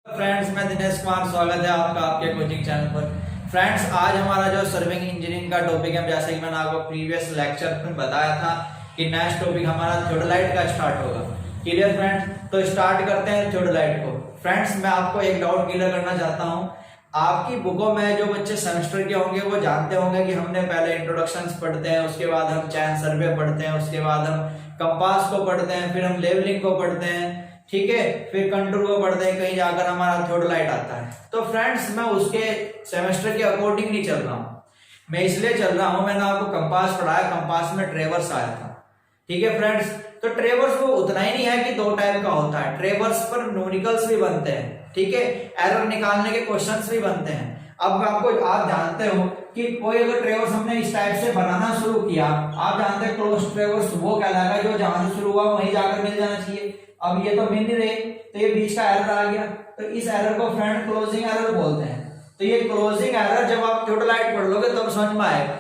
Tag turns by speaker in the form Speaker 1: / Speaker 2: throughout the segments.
Speaker 1: Friends, मैं दिनेश कुमार, स्वागत है आपका आपके कोचिंग चैनल पर। फ्रेंड्स, आज हमारा जो सर्विंग इंजीनियरिंग का टॉपिक है, जैसे कि मैंने आपको प्रीवियस लेक्चर में बताया था कि नेक्स्ट टॉपिक हमारा थियोडोलाइट का स्टार्ट होगा। Clear friends? तो स्टार्ट करते हैं थियोडोलाइट को। फ्रेंड्स, मैं आपको एक डाउट क्लियर करना चाहता हूँ। आपकी बुकों में जो बच्चे सेमेस्टर के होंगे वो जानते होंगे कि हमने पहले इंट्रोडक्शंस पढ़ते हैं, उसके बाद हम चैन सर्वे पढ़ते हैं, उसके बाद हम कंपास को पढ़ते हैं, फिर हम लेवलिंग को पढ़ते हैं, ठीक है, फिर कंटूर को पढ़ते हैं, कहीं जाकर हमारा थियोडोलाइट आता है। तो फ्रेंड्स, मैं उसके सेमेस्टर के अकॉर्डिंग नहीं चल रहा हूँ, मैं इसलिए चल रहा हूँ, मैंने आपको कंपास पढ़ाया, कंपास में ट्रेवर्स आया था, ठीक है फ्रेंड्स। तो ट्रेवर्स वो उतना ही नहीं है कि दो टाइप का होता है, ट्रेवर्स पर न्यूमेरिकल्स भी बनते हैं, ठीक है, एरर निकालने के क्वेश्चंस भी बनते हैं। अब आप जानते हो कि कोई अगर ट्रेवर्स हमने इस टाइप से बनाना शुरू किया, आप जानते हैं क्लोज ट्रेवर्स वो कहलाएगा जो जहां से शुरू हुआ वहीं जाकर मिल जाना चाहिए। अब ये तो मिल नहीं रहे, तो ये बीच का एरर आ गया, तो इस एरर को फ्रेंड क्लोजिंग एरर बोलते हैं। तो ये क्लोजिंग एरर जब आप थियोडोलाइट पढ़ लोगे तब समझ में आएगा।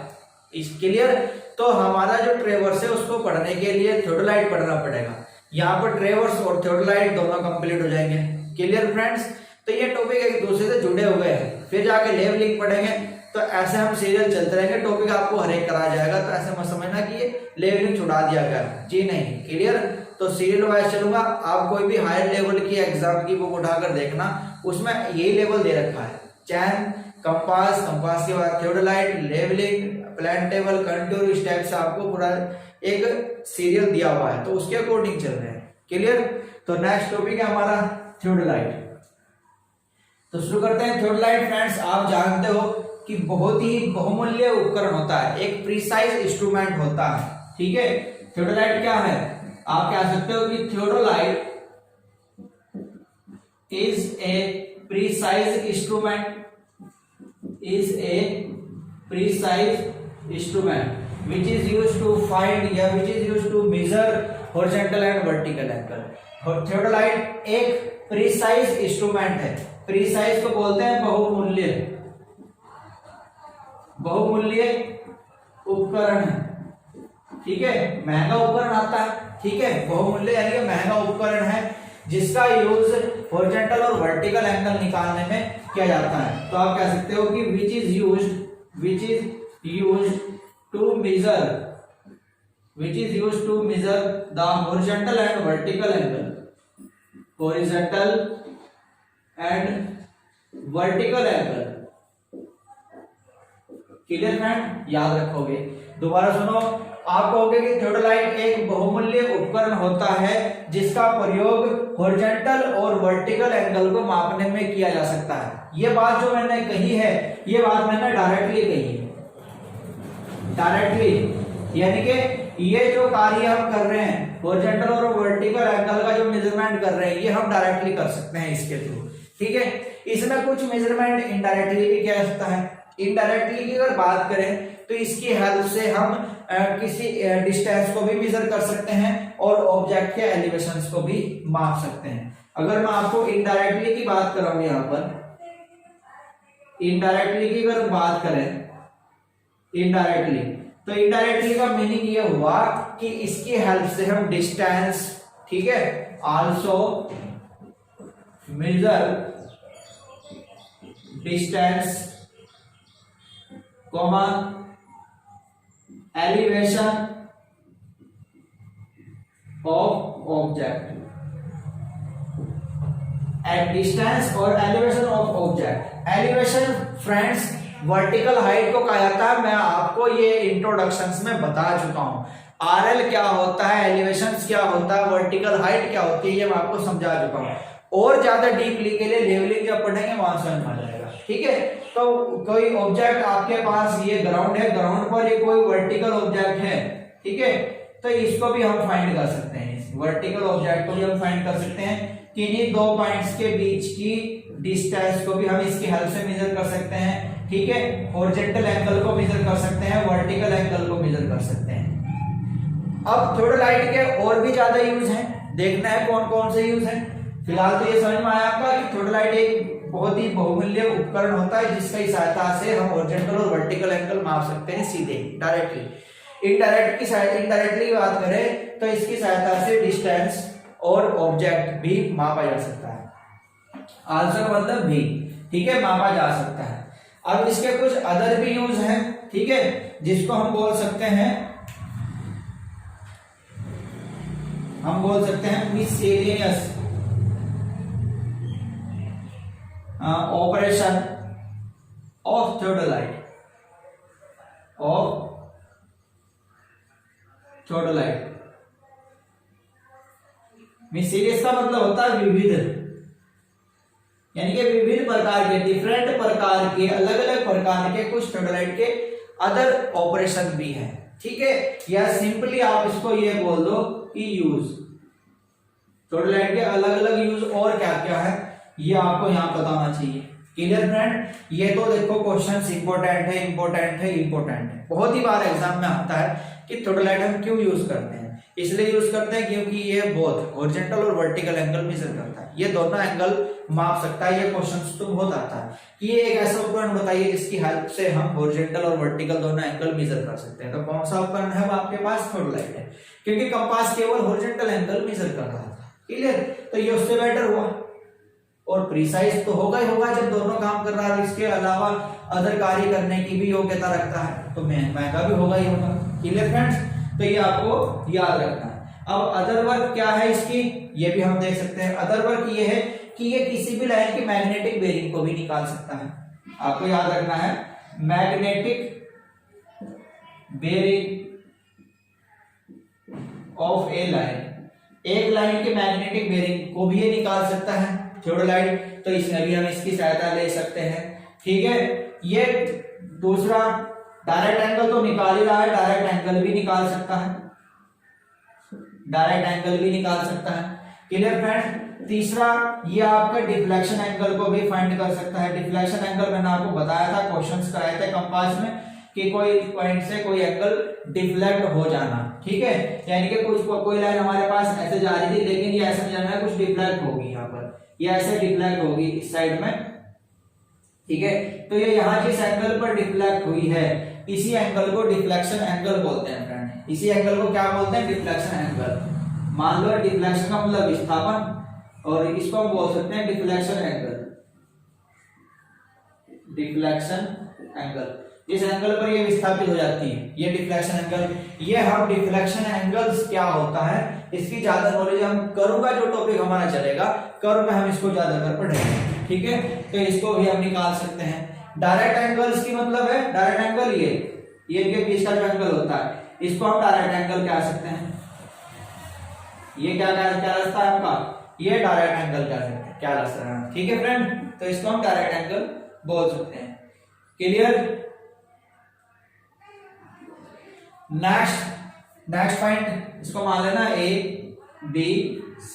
Speaker 1: इस क्लियर? तो हमारा जो ट्रेवर्स है उसको पढ़ने के लिए थियोडोलाइट पढ़ना पड़ेगा। यहाँ पर ट्रेवर्स और थियोडोलाइट दोनों कंप्लीट हो जाएंगे। Clear friends? तो ये टॉपिक एक दूसरे से जुड़े हुए हैं। फिर जाके लेवलिंग पढ़ेंगे, तो ऐसे हम सीरियल चलते रहेंगे, टॉपिक आपको हर एक करा जाएगा। तो ऐसे मत समझना कि ये लेवलिंग छुड़ा दिया गया, जी नहीं। क्लियर? तो सीरियल वाइज चलूंगा। आप कोई भी हायर लेवल की एग्जाम की बुक उठाकर देखना, उसमें यही लेवल दे रखा है, चैन, कंपास, कंपास के बाद theodolite, levelling, plan table, contour, इस टाइप से आपको पूरा एक सीरियल दिया हुआ है, तो उसके अकॉर्डिंग चल रहे हैं। क्लियर? तो नेक्स्ट टॉपिक है हमारा थियोडोलाइट। तो शुरू करते हैं थियोडोलाइट। फ्रेंड्स, आप जानते हो कि बहुत ही बहुमूल्य उपकरण होता है, एक प्रीसाइज इंस्ट्रूमेंट होता है, ठीक है। थियोडोलाइट क्या है? आप कह सकते हो कि theodolite is a precise instrument, is a precise instrument which is used to find या which is used to measure horizontal and vertical angle. Theodolite एक प्रीसाइज इंस्ट्रूमेंट है। प्रीसाइज को बोलते हैं बहुमूल्य, बहुमूल्य उपकरण है, ठीक है। महंगा उपकरण आता है, ठीक है, बहुमूल्य यानी महंगा उपकरण है जिसका यूज हॉरिजॉन्टल और वर्टिकल एंगल निकालने में किया जाता है। तो आप कह सकते हो कि which is used to measure the horizontal and vertical angle, horizontal and vertical angle. Clear friend? याद रखोगे। दोबारा सुनो, आप कहोगे कि थियोडोलाइट एक बहुमूल्य उपकरण होता है जिसका प्रयोग हॉरिजॉन्टल और वर्टिकल एंगल को मापने में किया जा सकता है। ये बात जो मैंने कही है, ये बात मैंने डायरेक्टली कही है, डायरेक्टली, यानी कि ये जो कार्य हम कर रहे हैं हॉरिजॉन्टल और वर्टिकल एंगल का जो मेजरमेंट कर रहे हैं, ये हम डायरेक्टली कर सकते हैं इसके थ्रू, ठीक है। इसमें कुछ मेजरमेंट इनडायरेक्टली भी किया जा सकता है। इनडायरेक्टली की अगर बात करें तो इसकी हेल्प से हम किसी डिस्टेंस को भी मेजर कर सकते हैं और ऑब्जेक्ट के एलिवेशंस को भी माप सकते हैं। अगर मैं आपको इनडायरेक्टली की बात कराऊं, यहां पर इनडायरेक्टली की अगर बात करें, इनडायरेक्टली, तो इनडायरेक्टली का मीनिंग ये हुआ कि इसकी हेल्प से हम डिस्टेंस, ठीक है, also measure distance, elevation of object, at distance और elevation of object. Elevation friends vertical height को कहा जाता है। मैं आपको ये इंट्रोडक्शंस में बता चुका हूं, आरएल क्या होता है, एलिवेशंस क्या होता है, वर्टिकल हाइट क्या होती है, ये मैं आपको समझा चुका हूं। और ज्यादा डीपली के लिए लेवलिंग जब पढ़ेंगे वहां समझ में आ जाएगा, ठीक है। तो कोई ऑब्जेक्ट आपके पास, ये ग्राउंड है, ग्राउंड पर ये कोई वर्टिकल ऑब्जेक्ट है, ठीक है, तो इसको भी हम फाइंड कर सकते हैं, वर्टिकल ऑब्जेक्ट को भी हम फाइंड कर सकते हैं। किन्हीं दो पॉइंट्स के बीच की डिस्टेंस को भी हम इसकी हेल्प से मेजर कर सकते हैं, ठीक है। हॉरिजॉन्टल एंगल को मेजर कर सकते हैं, वर्टिकल एंगल को मेजर कर सकते हैं। अब थियोडोलाइट के और भी ज्यादा यूज हैं, देखना है कौन कौन से यूज हैं। फिलहाल तो ये समझ में आया आपका कि थियोडोलाइट एक बहुत ही बहुमूल्य उपकरण होता है जिसकी सहायता से हम हॉरिजॉन्टल और वर्टिकल एंगल माप सकते हैं सीधे, डायरेक्टली। इनडायरेक्टली बात करें तो इसकी सहायता से डिस्टेंस और ऑब्जेक्ट भी मापा जा सकता है। आल्सो का मतलब भी, ठीक है, मापा जा सकता है। अब इसके कुछ अदर भी यूज हैं, ठीक है, जिसको हम बोल सकते हैं मिससेलेनियस ऑपरेशन ऑफ थियोडोलाइट, मिससेलियस का मतलब होता है विविध, यानी कि विभिन्न प्रकार के, डिफरेंट प्रकार के, अलग अलग प्रकार के कुछ थियोडोलाइट के अदर ऑपरेशन भी हैं, ठीक है। या सिंपली आप इसको ये बोल दो कि यूज, थियोडोलाइट के अलग अलग यूज और क्या क्या है ये आपको यहाँ पता होना चाहिए। Clear friend? ये तो देखो क्वेश्चन इंपॉर्टेंट है, बहुत ही बार एग्जाम में आता है कि थियोडोलाइट हम क्यों यूज करते हैं। इसलिए यूज करते हैं क्योंकि ये बोथ हॉरिजॉन्टल और वर्टिकल एंगल मेजर करता है, ये दोनों एंगल माप सकता है। ये क्वेश्चन तो बहुत आता है कि ये एक ऐसा उपकरण बताइए जिसकी हेल्प से हम हॉरिजॉन्टल और वर्टिकल दोनों एंगल मेजर कर सकते हैं। तो कौन सा उपकरण है? वो आपके पास थियोडोलाइट है, क्योंकि कंपास केवल हॉरिजॉन्टल एंगल मेजर कर रहा था। क्लियर? तो ये उससे बेटर हुआ, और प्रिसाइज तो होगा ही होगा जब दोनों काम कर रहा है, इसके अलावा अदर कार्य करने की भी योग्यता रखता है, तो महंगा भी होगा ही होगा। Clear friends? तो ये आपको याद रखना है। अब अदर वर्क क्या है इसकी, ये भी हम देख सकते हैं। अदर वर्क ये है कि ये किसी भी लाइन की मैग्नेटिक बेरिंग को भी निकाल सकता है। आपको याद रखना है, magnetic bearing of a line, एक लाइन के मैग्नेटिक बेरिंग को भी ये निकाल सकता है थियोडोलाइट, तो इसमें भी हम इसकी सहायता ले सकते हैं। ठीक है, ये दूसरा डायरेक्ट एंगल तो निकाल ही रहा है, डायरेक्ट एंगल भी निकाल सकता है, क्लियर फ्रेंड? तीसरा, ये आपका डिफ्लेक्शन एंगल को भी फाइंड कर सकता है। डिफ्लेक्शन एंगल मैंने आपको बताया था, क्वेश्चंस कराए थे कंपास में, कि कोई पॉइंट से कोई एंगल डिफ्लेक्ट हो जाना। ठीक है, यानी कि कोई लाइन हमारे पास ऐसे जा रही थी, लेकिन ये ऐसा जाना है, कुछ डिफ्लेक्ट होगी यहाँ पर, ये ऐसे डिफ्लेक्ट होगी इस साइड में। ठीक है, तो ये यहाँ जिस एंगल पर डिफ्लेक्ट हुई है, इसी एंगल को डिफ्लेक्शन एंगल बोलते हैं फ्रेंड। इसी एंगल को क्या बोलते हैं? Deflection angle. मान लो डिफ्लेक्शन का मतलब विस्थापन, और इसको हम बोल सकते हैं डिफ्लेक्शन एंगल। जिस एंगल पर ये विस्थापित हो जाती है, ये डिफ्लेक्शन एंगल। ये हम डिफ्लेक्शन एंगल्स क्या होता है, इसकी ज्यादा नॉलेज हम कर्व का जो टॉपिक हमारा चलेगा, कर्व में हम इसको ज्यादा कर पढ़ेंगे। ठीक है, तो इसको भी हम निकाल सकते हैं। डायरेक्ट एंगल्स की मतलब है, डायरेक्ट एंगल ये इनके बीच का जो एंगल होता है, इसको हम डायरेक्ट एंगल कह सकते हैं। ये क्या रास्ता है आपका, ये डायरेक्ट एंगल क्या रास्ता है। ठीक है फ्रेंड, तो इसको हम डायरेक्ट एंगल बोल सकते हैं। क्लियर? नेक्स्ट पॉइंट इसको मान लेना A B C,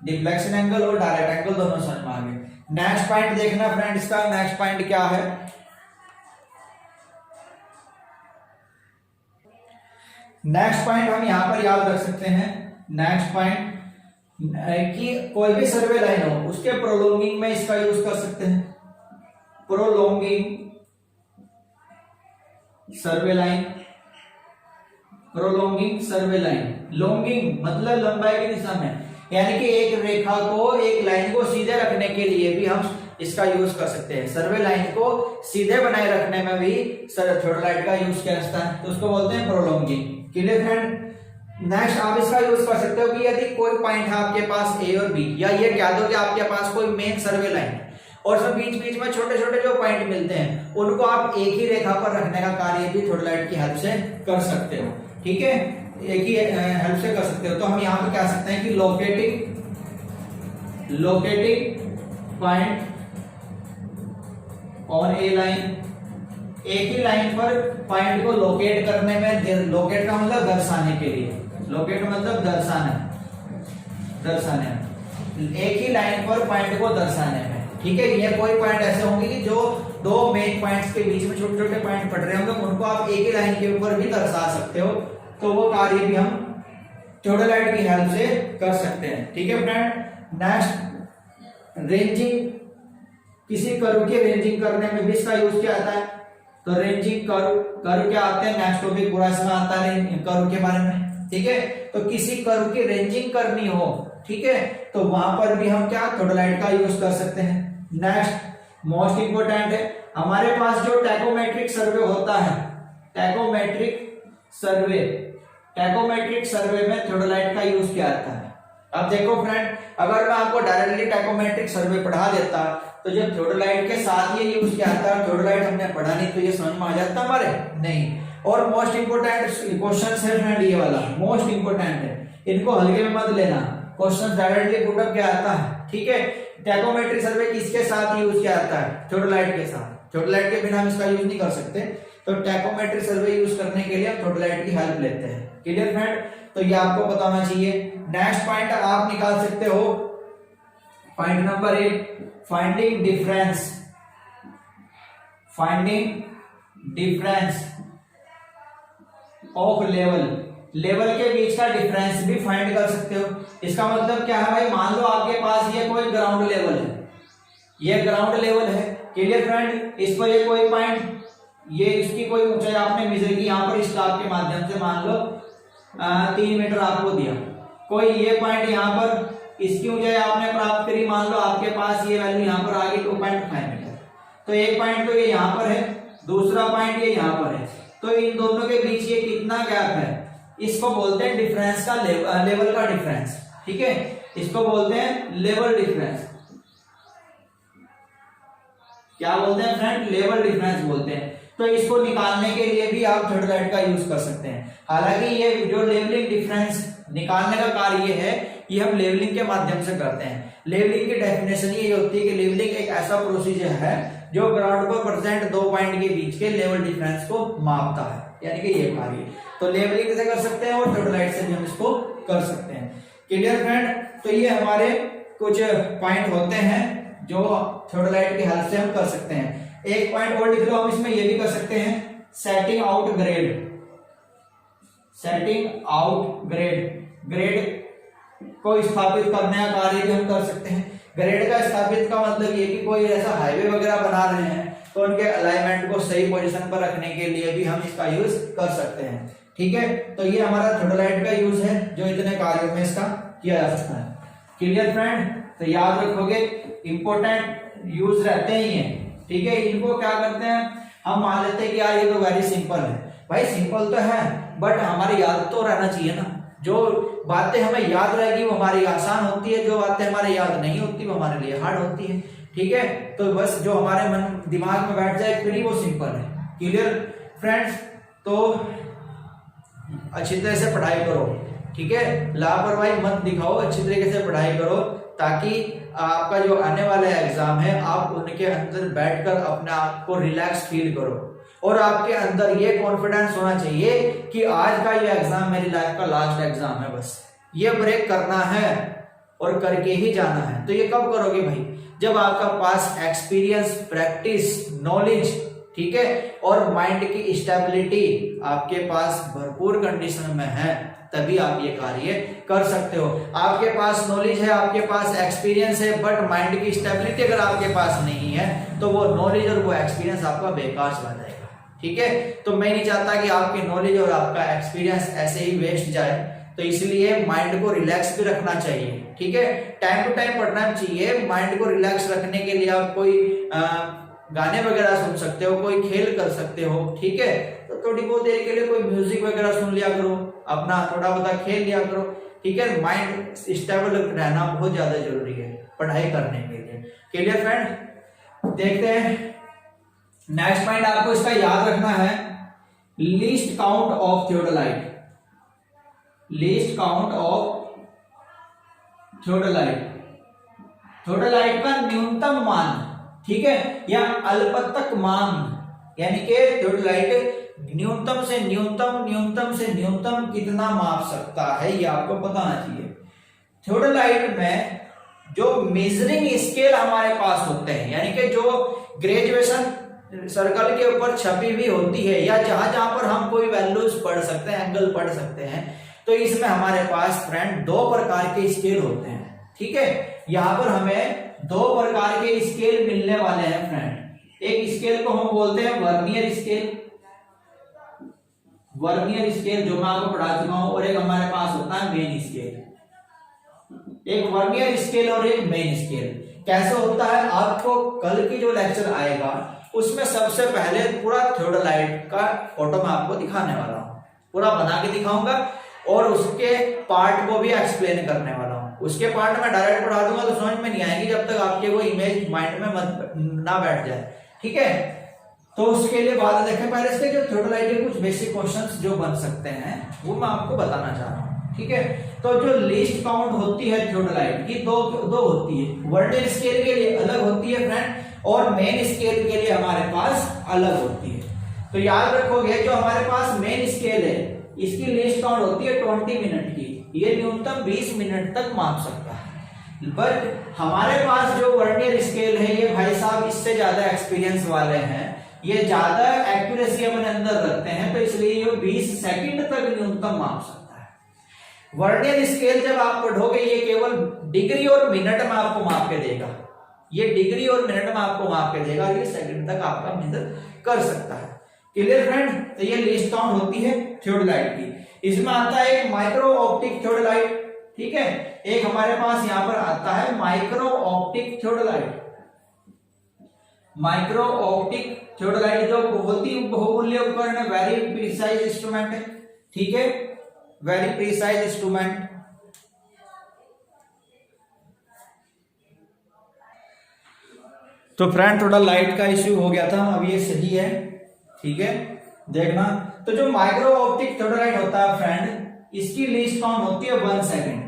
Speaker 1: deflection angle और डायरेक्ट एंगल दोनों समझ में आ गए। नेक्स्ट पॉइंट देखना फ्रेंड, इसका नेक्स्ट पॉइंट क्या है? नेक्स्ट पॉइंट हम यहां पर याद रख सकते हैं। नेक्स्ट पॉइंट कि कोई भी सर्वे लाइन हो, उसके प्रोलोंगिंग में इसका यूज कर सकते हैं। प्रोलोंगिंग सर्वे लाइन, लॉन्गिंग मतलब लंबाई की दिशा में, यानी कि एक रेखा को, एक लाइन को सीधे रखने के लिए भी हम इसका यूज कर सकते हैं। सर्वे लाइन को सीधे बनाए रखने में भी थियोडोलाइट का यूज किया जाता है, तो उसको बोलते हैं प्रोलोंगिंग। Clear friend? नेक्स्ट आप इसका यूज कर सकते हो कि यदि कोई पॉइंट है आपके पास A और B, या ये कह दो कि आपके पास कोई मेन सर्वे लाइन है, और सब बीच में छोटे छोटे जो पॉइंट मिलते हैं, उनको आप एक ही रेखा पर रखने का कार्य भी थियोडोलाइट की हेल्प से कर सकते हो। ठीक है, एक ही हेल्प से कर सकते हो। तो हम यहाँ पे कह सकते हैं कि locating point on A line, एक ही लाइन पर पॉइंट को लोकेट करने में, लोकेट का मतलब दर्शाने के लिए, लोकेट मतलब दर्शाने, एक ही लाइन पर पॉइंट को दर्शाने में। ठीक है, ये कोई पॉइंट ऐसे होंगे कि जो दो मेन पॉइंट्स के बीच में छोटे छोटे पॉइंट पड़ रहे होंगे, उनको आप एक ही लाइन के ऊपर भी दर्शा सकते हो, तो वो कार्य भी हम थियोडोलाइट की हेल्प से कर सकते हैं। ठीक है फ्रेंड? नेक्स्ट, रेंजिंग, किसी कर्व की रेंजिंग करने में भी इसका यूज किया जाता है। तो रेंजिंग कर्व क्या आते हैं, नेक्स्ट टॉपिक पूरा इसमें आता है कर्व के बारे में। ठीक है। तो किसी कर्व की रेंजिंग करनी हो, ठीक है, तो वहां पर भी हम क्या थ्योडोलाइट का यूज कर सकते हैं। नेक्स्ट मोस्ट इंपोर्टेंट है हमारे पास जो टैकोमेट्रिक सर्वे होता है, टैकोमेट्रिक सर्वे में थ्योडोलाइट का यूज किया जाता है। अब देखो फ्रेंड, अगर मैं आपको डायरेक्टली टैकोमेट्रिक सर्वे पढ़ा देता तो जब थ्योडोलाइट के साथ ये यूज किया जाता, थ्योडोलाइट हमने पढ़ा नहीं तो ये समझ में आ जाता हमारे नहीं। और मोस्ट इंपोर्टेंट क्वेश्चन है फ्रेंड, ये वाला मोस्ट इंपोर्टेंट है, इनको हल्के में मत लेना, क्वेश्चन डायरेक्टली पुट अप किया जाता है, ठीक है। टैकोमेट्रिक सर्वे किसके साथ यूज किया जाता है, थ्योडोलाइट के साथ, थ्योडोलाइट के बिना हम इसका यूज नहीं कर सकते। तो टैकोमेट्रिक सर्वे यूज करने के लिए हम थ्योडोलाइट की हेल्प लेते हैं। क्लियर फ्रेंड, तो ये आपको पता होना चाहिए। नेक्स्ट पॉइंट आप निकाल सकते हो, point number 1, finding difference of level के बीच का डिफरेंस भी फाइंड कर सकते हो। इसका मतलब क्या है भाई, मान लो आपके पास ये कोई ग्राउंड लेवल है, ये ग्राउंड लेवल है, क्लियर फ्रेंड। इस पर ये कोई पॉइंट, ये इसकी कोई ऊंचाई आपने मेजर की, यहाँ पर स्टाफ के माध्यम से मान लो 3 मीटर आपको दिया, कोई ये पॉइंट यहाँ पर इसकी ऊंचाई आपने प्राप्त करी, मान लो आपके पास ये वैल्यू यहाँ पर आ गई 2.5 मीटर। तो एक पॉइंट तो ये यहाँ पर है, दूसरा पॉइंट ये यहाँ पर है, तो इन दोनों के बीच ये कितना गैप है, इसको बोलते हैं डिफरेंस का लेवल का डिफरेंस, ठीक है, इसको बोलते हैं लेवल डिफरेंस। क्या बोलते हैं फ्रेंड, लेवल डिफरेंस बोलते हैं। तो इसको निकालने के लिए भी आप थ्योडोलाइट का यूज कर सकते हैं। हालांकि ये जो लेवलिंग डिफरेंस निकालने का कार्य है, ये हम लेवलिंग के माध्यम से करते हैं। लेवलिंग की डेफिनेशन ये होती है कि लेवलिंग एक ऐसा प्रोसीजर है जो ग्राउंड पर प्रेजेंट 2 पॉइंट के बीच के लेवल डिफरेंस को मापता है, यानी कि ये कार्य। तो लेवलिंग से कर सकते हैं और थ्योडोलाइट से भी हम इसको कर सकते हैं। क्लियर फ्रेंड, तो ये हमारे कुछ पॉइंट होते हैं जो थ्योडोलाइट की हेल्प से हम कर सकते हैं। एक पॉइंट और लिख लो हम इसमें, ये भी कर सकते हैं, सेटिंग आउट ग्रेड को स्थापित करने का कार्य भी हम कर सकते हैं। ग्रेड का स्थापित का मतलब ये कि कोई ऐसा हाईवे वगैरह बना रहे हैं तो उनके अलाइनमेंट को सही पोजीशन पर रखने के लिए भी हम इसका यूज कर सकते हैं, ठीक है। तो ये हमारा थ्योडोलाइट का यूज है जो इतने कार्यों में इसका किया जा सकता है। क्लियर फ्रेंड, तो याद रखोगे इंपॉर्टेंट यूज रहते ही हैं, ठीक है। इनको क्या करते हैं, हम मान लेते हैं कि यार ये तो वेरी सिंपल है, भाई सिंपल तो है बट हमारी याद तो रहना चाहिए ना। जो बातें हमें याद रहेगी वो हमारी आसान होती है, जो बातें हमारे याद नहीं होती वो हमारे लिए हार्ड होती है, ठीक है। तो बस जो हमारे मन दिमाग में बैठ जाए फिर ही वो सिंपल है। क्लियर फ्रेंड्स, तो अच्छी तरह से पढ़ाई करो, ठीक है, लापरवाही मत दिखाओ, अच्छी तरीके से पढ़ाई करो ताकि आपका जो आने वाला एग्जाम है आप उनके अंदर बैठकर अपने आप को रिलैक्स फील करो और आपके अंदर ये कॉन्फिडेंस होना चाहिए कि आज का ये एग्जाम मेरी लाइफ का लास्ट एग्जाम है, बस ये ब्रेक करना है और करके ही जाना है। तो ये कब करोगे भाई, जब आपका पास एक्सपीरियंस, प्रैक्टिस, नॉलेज, ठीक है, और माइंड की स्टेबिलिटी आपके पास भरपूर कंडीशन में है, तभी आप ये कार्य कर सकते हो। आपके पास नॉलेज है, आपके पास एक्सपीरियंस है, बट माइंड की स्टेबिलिटी अगर आपके पास नहीं है तो वो नॉलेज और वो एक्सपीरियंस आपका बेकार चला जाएगा, ठीक है। तो मैं नहीं चाहता कि आपकी नॉलेज और आपका एक्सपीरियंस ऐसे ही वेस्ट जाए, तो इसलिए माइंड को रिलैक्स भी रखना चाहिए, ठीक है। टाइम टू टाइम पढ़ना चाहिए। माइंड को रिलैक्स रखने के लिए आप कोई गाने वगैरह सुन सकते हो, कोई खेल कर सकते हो, ठीक है। तो थोड़ी बहुत देर के लिए कोई म्यूजिक वगैरह सुन लिया करो, अपना थोड़ा बहुत खेल लिया करो, ठीक है। माइंड स्टेबल रहना बहुत ज्यादा जरूरी है पढ़ाई करने के लिए। क्लियर फ्रेंड, देखते हैं नेक्स्ट पॉइंट। आपको इसका याद रखना है, least count of theodolite, least count of theodolite, theodolite का न्यूनतम मान, ठीक है, या अल्पतक मान, यानी कि थ्योडोलाइट न्यूनतम से न्यूनतम कितना माप सकता है, ये आपको पता होना चाहिए। थ्योडोलाइट में जो मेजरिंग स्केल हमारे पास होते हैं, यानी कि जो ग्रेजुएशन सर्कल के ऊपर छपी हुई होती है, या जहां जहां पर हम कोई वैल्यूज पढ़ सकते हैं, एंगल पढ़ सकते हैं, तो इसमें हमारे पास फ्रेंड 2 प्रकार के स्केल होते हैं, ठीक है। यहां पर हमें 2 प्रकार के स्केल मिलने वाले हैं फ्रेंड। एक स्केल को हम बोलते हैं वर्नियर स्केल, वर्नियर स्केल जो मैं आपको पढ़ा चुका हूं, और एक हमारे पास होता है मेन स्केल। एक वर्नियर स्केल और एक मेन स्केल कैसे होता है, आपको कल की जो लेक्चर आएगा उसमें सबसे पहले पूरा थियोडोलाइट का फोटो मैं आपको दिखाने वाला हूँ, पूरा बना के दिखाऊंगा और उसके पार्ट को भी एक्सप्लेन करने वाला हूँ। उसके पार्ट में डायरेक्ट पढ़ा दूंगा तो समझ में नहीं आएगी जब तक आपके वो इमेज माइंड में मत ना बैठ जाए, ठीक है। तो उसके लिए बाद देखें, पहले इसके जो थियोडोलाइट के कुछ बेसिक क्वेश्चंस जो बन सकते हैं वो मैं आपको बताना चाह रहा हूँ, ठीक है। तो जो लीस्ट काउंट होती है थियोडोलाइट की दो होती है, वर्नियर स्केल के लिए अलग होती है फ्रेंड, और मेन स्केल के लिए हमारे पास अलग होती है। तो याद रखोगे जो हमारे पास मेन स्केल है इसकी लीस्ट काउंट होती है 20 मिनट की, ये न्यूनतम 20 मिनट तक माप सकता है। बट हमारे पास जो वर्नियर स्केल है ये भाई साहब इससे ज्यादा एक्सपीरियंस वाले हैं, ये ज्यादा एक्यूरेसी अपने अंदर रखते हैं, तो इसलिए ये 20 सेकंड तक न्यूनतम माप सकता है। वर्नियर स्केल जब आप पढ़ोगे ये केवल डिग्री और मिनट में आपको माप के देगा, ये डिग्री और मिनट में आपको माप के देगा, ये सेकंड तक आपका मेजर कर सकता है। Clear friend. तो ये लीस्ट काउंट होती है थियोडोलाइट की। इसमें आता है एक माइक्रो ऑप्टिक थियोडोलाइट, ठीक है। एक हमारे पास यहां पर आता है micro optic theodolite. Micro optic theodolite जो होती है बहुमूल्य उपकरण है, वेरी प्रिसाइज इंस्ट्रूमेंट है, ठीक है, वेरी प्रिसाइज इंस्ट्रूमेंट। तो फ्रेंड थोड़ा लाइट का इश्यू हो गया था, अब ये सही है, ठीक है, देखना। तो जो माइक्रो ऑप्टिक थियोडोलाइट होता है फ्रेंड, इसकी लीस्ट काउंट होती है 1 सेकंड।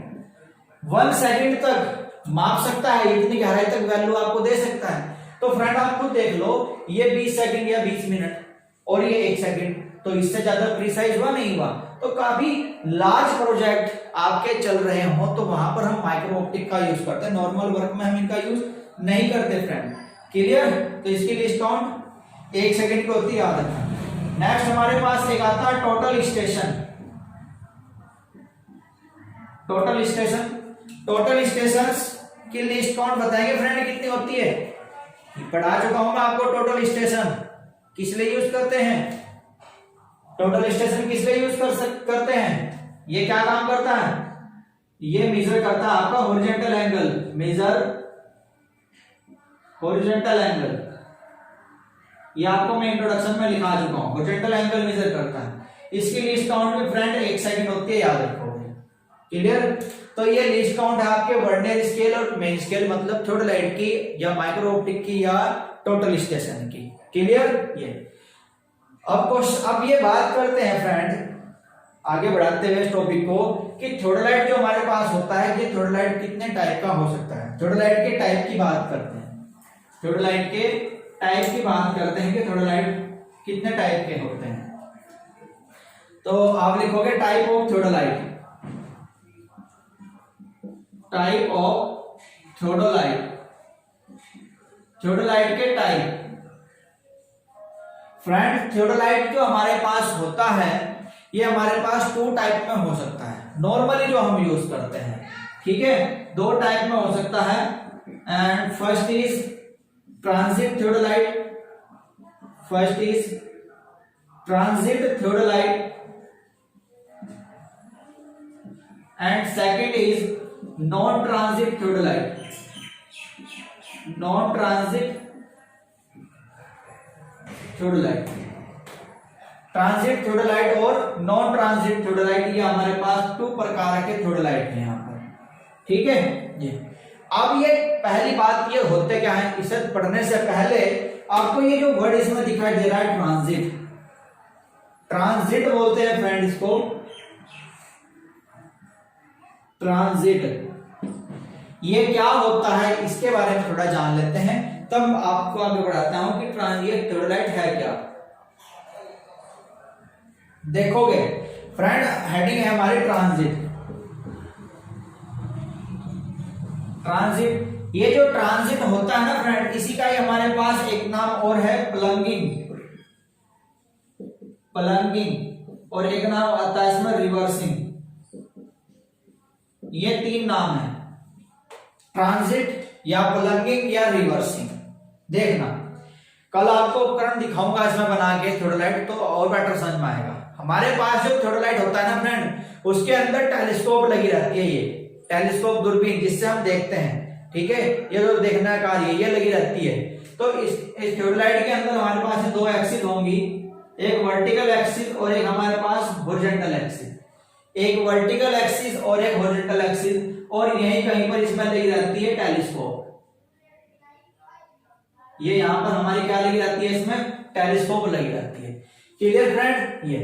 Speaker 1: 1 सेकंड तक माप सकता है, इतनी गहराई तक वैल्यू आपको दे सकता है। तो फ्रेंड आप खुद देख लो, ये 20 सेकंड या 20 मिनट और ये 1 सेकंड, तो इससे ज्यादा प्रिसाइज हुआ नहीं हुआ। तो काफी लार्ज प्रोजेक्ट आपके चल रहे हो तो वहां पर हम माइक्रो ऑप्टिक का यूज करते हैं, नॉर्मल वर्क में हम इनका यूज नहीं करते फ्रेंड। क्लियर। तो इसकी लिस्ट काउंट 1 सेकंड की होती है, याद रखना। नेक्स्ट हमारे पास एक आता है total station. Total station, total stations की लिस्ट काउंट बताएंगे फ्रेंड कितनी होती है। पढ़ा चुका हूं मैं आपको टोटल स्टेशन किस लिए यूज करते हैं। टोटल स्टेशन किस लिए यूज करते हैं, ये क्या काम करता है, ये मेजर करता है आपका horizontal angle, measure horizontal angle. ये आपको मैं इंट्रोडक्शन में लिखा चुका हूं, हॉरिजॉन्टल एंगल मेजर करता है। इसकी लिस्ट काउंट में फ्रेंड 1 सेकंड होती है, याद रखोगे। क्लियर। तो ये लिस्ट काउंट है आपके वर्नियर स्केल और मेन स्केल, मतलब थियोडोलाइट की या माइक्रो ऑप्टिक की या टोटल स्टेशन की। क्लियर। ये अब ये बात करते हैं फ्रेंड, आगे बढ़ाते हुए इस टॉपिक को, कि थियोडोलाइट जो हमारे पास होता है कि थियोडोलाइट कितने टाइप का हो सकता है। थियोडोलाइट के टाइप की बात करते हैं, थियोडोलाइट के टाइप की बात करते हैं कि थियोडोलाइट कितने टाइप के होते हैं। तो आप लिखोगे type of theodolite, type of theodolite, theodolite के टाइप। फ्रेंड थियोडोलाइट जो हमारे पास होता है ये हमारे पास 2 टाइप में हो सकता है, नॉर्मली जो हम यूज करते हैं, ठीक है। 2 टाइप में हो सकता है। And first is transit theodolite, first is transit theodolite and second is non transit theodolite, non transit theodolite. Transit theodolite और नॉन ट्रांजिट थियोडोलाइट, ये हमारे पास 2 प्रकार के थियोडोलाइट हैं यहाँ पर, ठीक है जी। अब ये पहली बात ये होते क्या है, इसे पढ़ने से पहले आपको ये जो वर्ड इसमें दिखाई दे रहा है ट्रांजिट, ट्रांजिट बोलते हैं फ्रेंड इसको, ट्रांजिट। ये क्या होता है इसके बारे में थोड़ा जान लेते हैं, तब आपको आगे बढ़ाता हूं कि ट्रांजिट थियोडोलाइट है क्या। देखोगे फ्रेंड हेडिंग है हमारी ट्रांजिट, ट्रांजिट। ये जो ट्रांजिट होता है ना फ्रेंड, इसी का ही हमारे पास एक नाम और है प्लंगिंग, प्लंगिंग, और एक नाम आता है इसमें रिवर्सिंग। ये 3 नाम है, ट्रांजिट या प्लंगिंग या रिवर्सिंग। देखना कल आपको उपकरण दिखाऊंगा इसमें बना के थियोडोलाइट, तो और बेटर समझ में आएगा। हमारे पास जो थ्योडोलाइट होता है ना फ्रेंड, उसके अंदर टेलीस्कोप लगी रहती है, ये टेलीस्कोप दूरबीन जिससे हम देखते हैं, ठीक है, ये जो देखना का ये लगी रहती है। तो इस थ्योडोलाइट के अंदर हमारे पास दो एक्सिस होंगी, एक वर्टिकल एक्सिस और एक हमारे पास हॉरिजॉन्टल एक्सिस, एक वर्टिकल एक्सिस और एक हॉरिजॉन्टल एक्सिस, और यहीं कहीं पर इसमें लगी रहती है टेलीस्कोप। ये यहां पर हमारी क्या लगी रहती है, इसमें टेलीस्कोप लगी रहती है। Clear friend? ये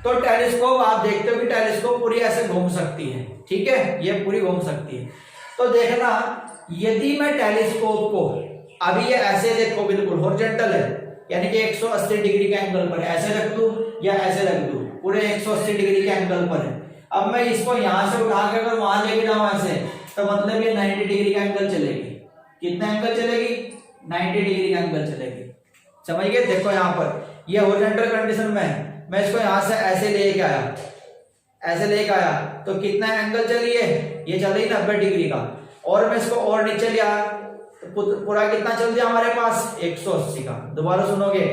Speaker 1: तो टेलीस्कोप आप देखते हो कि टेलीस्कोप पूरी ऐसे घूम सकती है, ठीक है, ये पूरी घूम सकती है। तो देखना, यदि मैं टेलीस्कोप को अभी ये ऐसे देखो, बिल्कुल हॉरिजॉन्टल है, यानी कि 180 डिग्री के एंगल पर ऐसे रख दूं या ऐसे रख दूं, पूरे 180 डिग्री के एंगल पर है। अब मैं इसको यहां से उठा के अगर वहां लेके जाऊं ऐसे, तो मतलब ये 90 डिग्री का एंगल चलेगी। कितना एंगल चलेगी? 90 डिग्री का एंगल चलेगी। समझ गए? देखो यहाँ पर ये हॉरिजॉन्टल कंडीशन में है, मैं इसको यहां से ऐसे लेके आया, ऐसे लेके आया, तो कितना एंगल चली है? ये चल रही 90 डिग्री का। और मैं इसको और नीचे ले आया, तो पूरा कितना चल दिया हमारे पास? 180 का। दोबारा सुनोगे,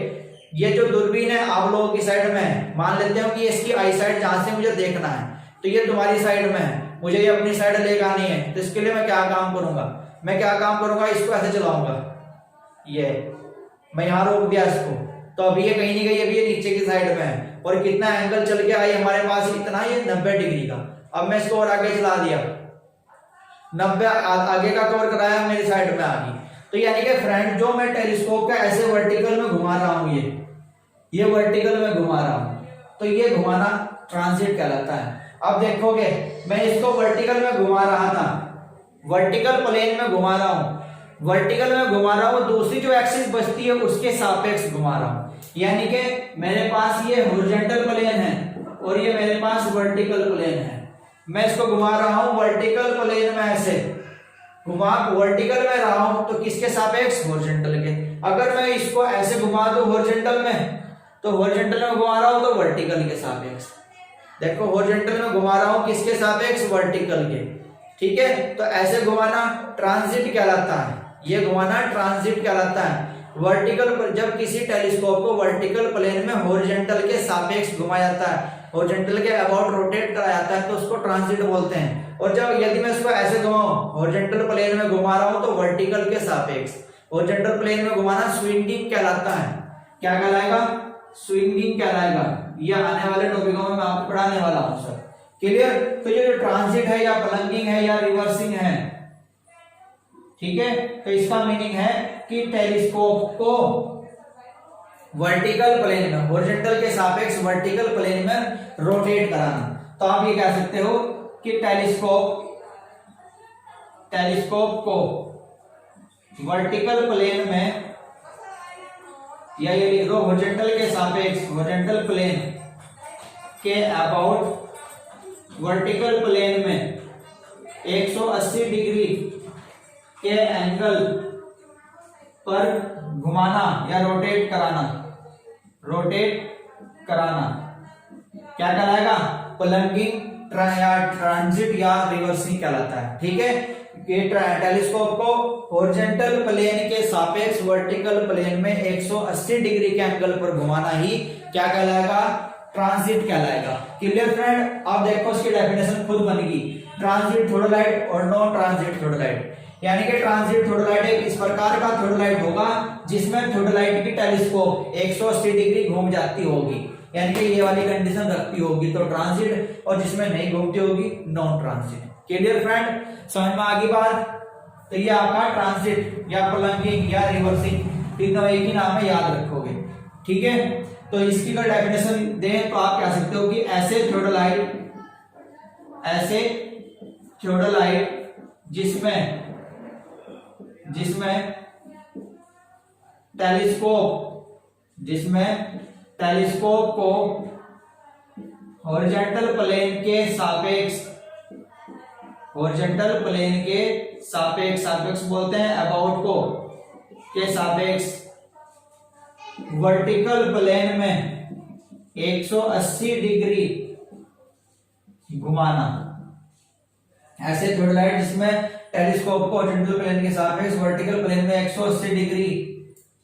Speaker 1: ये जो दूरबीन है आप लोगों की साइड में है, मान लेते हो कि इसकी आई साइड जहां से मुझे देखना है, तो ये तुम्हारी साइड में है, मुझे ये अपनी साइड लेकर आनी है। तो इसके लिए मैं क्या काम करूंगा? मैं क्या काम करूंगा, इसको ऐसे चलाऊंगा, ये मैं यहां रोक दिया इसको, तो अभी ये कहीं नहीं गई, अभी ये नीचे की साइड में है। और कितना एंगल चल के आई हमारे पास? इतना, ये 90 डिग्री का। अब मैं इसको और आगे चला दिया, 90 आगे का कवर कराया, मेरी साइड में आ गई। तो यानी कि फ्रेंड, जो मैं टेलीस्कोप का ऐसे वर्टिकल में घुमा रहा हूं, ये वर्टिकल में घुमा रहा हूं, तो ये घुमाना ट्रांजिट कहलाता है। अब देखोगे, मैं इसको वर्टिकल में घुमा रहा था, वर्टिकल प्लेन में घुमा रहा हूं, वर्टिकल में घुमा रहा हूं, दूसरी जो एक्सिस बचती है उसके सापेक्ष घुमा रहा हूं। यानी कि मेरे पास ये हॉरिजॉन्टल प्लेन है और ये मेरे पास वर्टिकल प्लेन है। मैं इसको घुमा रहा हूं वर्टिकल प्लेन में, ऐसे घुमा, वर्टिकल में रहा हूं तो किसके सापेक्ष? हॉरिजॉन्टल के। अगर मैं इसको ऐसे घुमा दूं हॉरिजॉन्टल में, तो हॉरिजॉन्टल में घुमा रहा हूं तो वर्टिकल के सापेक्ष। देखो, हॉरिजॉन्टल में घुमा रहा हूं किसके सापेक्ष? वर्टिकल के, ठीक है। तो ऐसे घुमाना ट्रांजिट कहलाता है, ये घुमाना ट्रांजिट कहलाता है। वर्टिकल पर जब किसी टेलीस्कोप को वर्टिकल प्लेन में हॉरिजॉन्टल के सापेक्ष घुमाया जाता है, हॉरिजॉन्टल के अबाउट रोटेट कराया जाता है, तो उसको ट्रांजिट बोलते हैं। और जब यदि मैं इसको ऐसे घुमाऊं, हॉरिजॉन्टल प्लेन में घुमा रहा हूं तो वर्टिकल के सापेक्ष, हॉरिजॉन्टल प्लेन में घुमाना स्विंगिंग कहलाता है। क्या कहलाएगा? स्विंगिंग कहलाएगा। यह आने वाले टॉपिकों में मैं आपको पढ़ाने वाला हूं सर। क्लियर? तो ये जो ट्रांजिट है या प्लंगिंग है या रिवर्सिंग है, ठीक है, तो इसका मीनिंग है कि टेलीस्कोप को वर्टिकल प्लेन में, हॉरिजॉन्टल के सापेक्ष वर्टिकल प्लेन में रोटेट कराना। तो आप ये कह सकते हो कि टेलीस्कोप को वर्टिकल प्लेन में, या ये लिख दो हॉरिजॉन्टल के सापेक्ष, हॉरिजॉन्टल प्लेन के अबाउट वर्टिकल प्लेन में 180 डिग्री के एंगल पर घुमाना या रोटेट कराना, क्या कहलाएगा? प्लंगिंग या ट्रांजिट या रिवर्सिंग कहलाता है। ठीक है, कि टेलीस्कोप को हॉरिजॉन्टल प्लेन के सापेक्ष वर्टिकल प्लेन में 180 डिग्री के एंगल पर घुमाना ही क्या कहलाएगा? ट्रांजिट कहलाएगा। Clear friend? आप देखो इसकी डेफिनेशन खुद बनेगी, ट्रांजिट थ्योडोलाइट और नॉन ट्रांजिट थ्योडोलाइट। यानी कि ट्रांजिट थ्योडोलाइट एक इस प्रकार का थ्योडोलाइट होगा जिसमें थ्योडोलाइट की टेलीस्कोप 180 डिग्री घूम जाती होगी, यानी कि ये वाली कंडीशन रखती होगी तो ट्रांजिट, और जिसमें नहीं घूमती होगी नॉन ट्रांजिट। Clear friend? समझ में आ गई बात? तो ये आपका ट्रांजिट या प्लंगिंग या रिवर्सिंग, तीनों एक ही नाम है, याद रखोगे। ठीक है, तो इसकी अगर डेफिनेशन दें तो आप कह सकते हो कि ऐसे थ्योडोलाइट जिसमें टेलीस्कोप को हॉरिजॉन्टल प्लेन के सापेक्ष बोलते हैं, अबाउट को के सापेक्ष वर्टिकल प्लेन में 180 डिग्री घुमाना। ऐसे थ्योडोलाइट जिसमें टेलीस्कोप को हॉरिजॉन्टल प्लेन के सापेक्ष वर्टिकल प्लेन में 180 डिग्री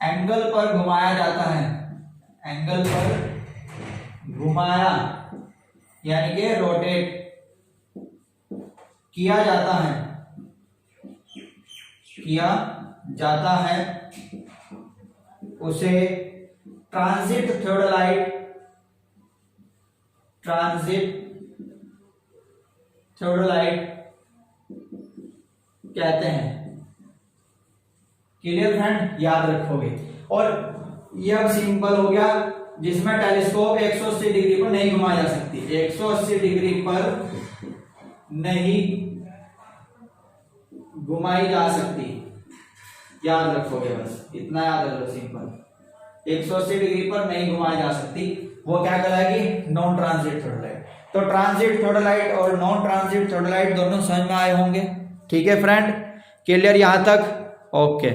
Speaker 1: एंगल पर घुमाया जाता है, एंगल पर घुमाया यानी कि रोटेट किया जाता है, किया जाता है, उसे ट्रांजिट थियोडोलाइट, ट्रांजिट थियोडोलाइट कहते हैं। क्लियर फ्रेंड, याद रखोगे। और ये अब सिंपल हो गया जिसमें टेलीस्कोप 180 डिग्री पर नहीं घुमाई जा सकती, 180 डिग्री पर नहीं घुमाई जा सकती, याद रखोगे, बस इतना याद रखो सिंपल। 180 डिग्री पर नहीं घुमाई जा सकती, वो क्या कहलाएगी, नॉन ट्रांजिट थियोडोलाइट। तो ट्रांजिट थियोडोलाइट और नॉन ट्रांजिट थियोडोलाइट दोनों समझ में आए होंगे। ठीक है फ्रेंड, क्लियर यहां तक? ओके।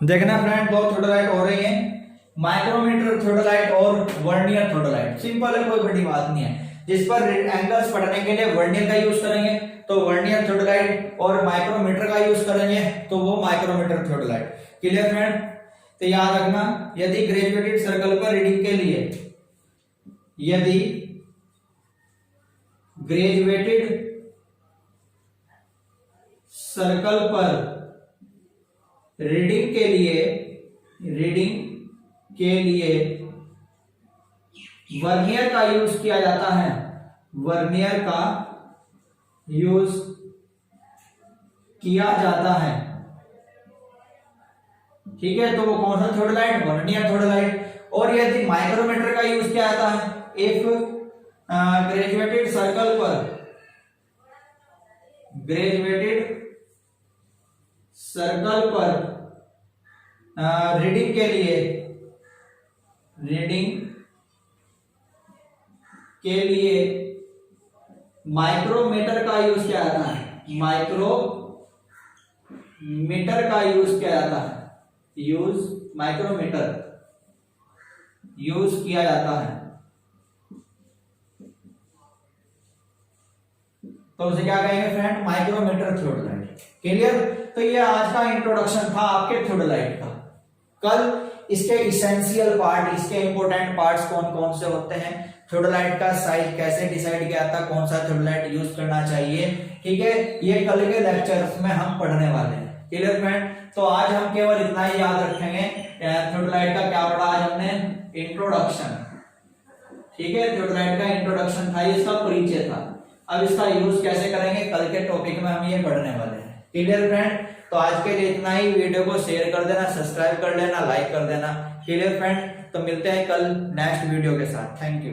Speaker 1: देखना फ्रेंड, दो थियोडोलाइट हो रही हैं, माइक्रोमीटर थियोडोलाइट और वर्नियर थियोडोलाइट। सिंपल है, कोई बड़ी बात नहीं है। जिस पर एंगल्स पढ़ने के लिए वर्नियर का यूज करेंगे तो वर्नियर थियोडोलाइट, और माइक्रोमीटर का यूज करेंगे तो वो माइक्रोमीटर थियोडोलाइट। Clear friend? तो याद रखना, यदि ग्रेजुएटेड सर्कल पर रीडिंग के लिए, यदि ग्रेजुएटेड सर्कल पर रीडिंग के लिए, रीडिंग के लिए वर्नियर का यूज किया जाता है, वर्नियर का यूज किया जाता है, ठीक है, तो वो कौन सा थियोडोलाइट, वर्नियर थियोडोलाइट। और यदि माइक्रोमीटर का यूज किया जाता है, इफ ग्रेजुएटेड सर्कल पर, ग्रेजुएटेड सर्कल पर रीडिंग के लिए, रीडिंग के लिए माइक्रोमीटर का यूज किया जाता है, माइक्रोमीटर का यूज किया जाता है, यूज माइक्रोमीटर यूज किया जाता है, तो उसे क्या कहेंगे फ्रेंड, माइक्रोमीटर थियोडोलाइट। क्लियर? तो ये आज का इंट्रोडक्शन था आपके थियोडोलाइट का। कल इसके इसेंशियल पार्ट, इसके इंपॉर्टेंट पार्ट्स कौन कौन से होते हैं, थियोडोलाइट का साइज कैसे डिसाइड किया था, कौन सा थियोडोलाइट यूज करना चाहिए, ठीक है, ये कल के लेक्चर्स में हम पढ़ने वाले हैं। Clear friend? तो आज हम केवल इतना ही याद रखेंगे, थियोडोलाइट का क्या पढ़ा आज हमने, इंट्रोडक्शन, ठीक है, थियोडोलाइट का इंट्रोडक्शन था, इसका परिचय था। अब इसका यूज कैसे करेंगे, कल के टॉपिक में हम ये पढ़ने वाले हैं। Clear friend? तो आज के लिए इतना ही। वीडियो को शेयर कर देना, सब्सक्राइब कर लेना, लाइक कर देना। Clear friend? तो मिलते हैं कल नेक्स्ट वीडियो के साथ। Thank you.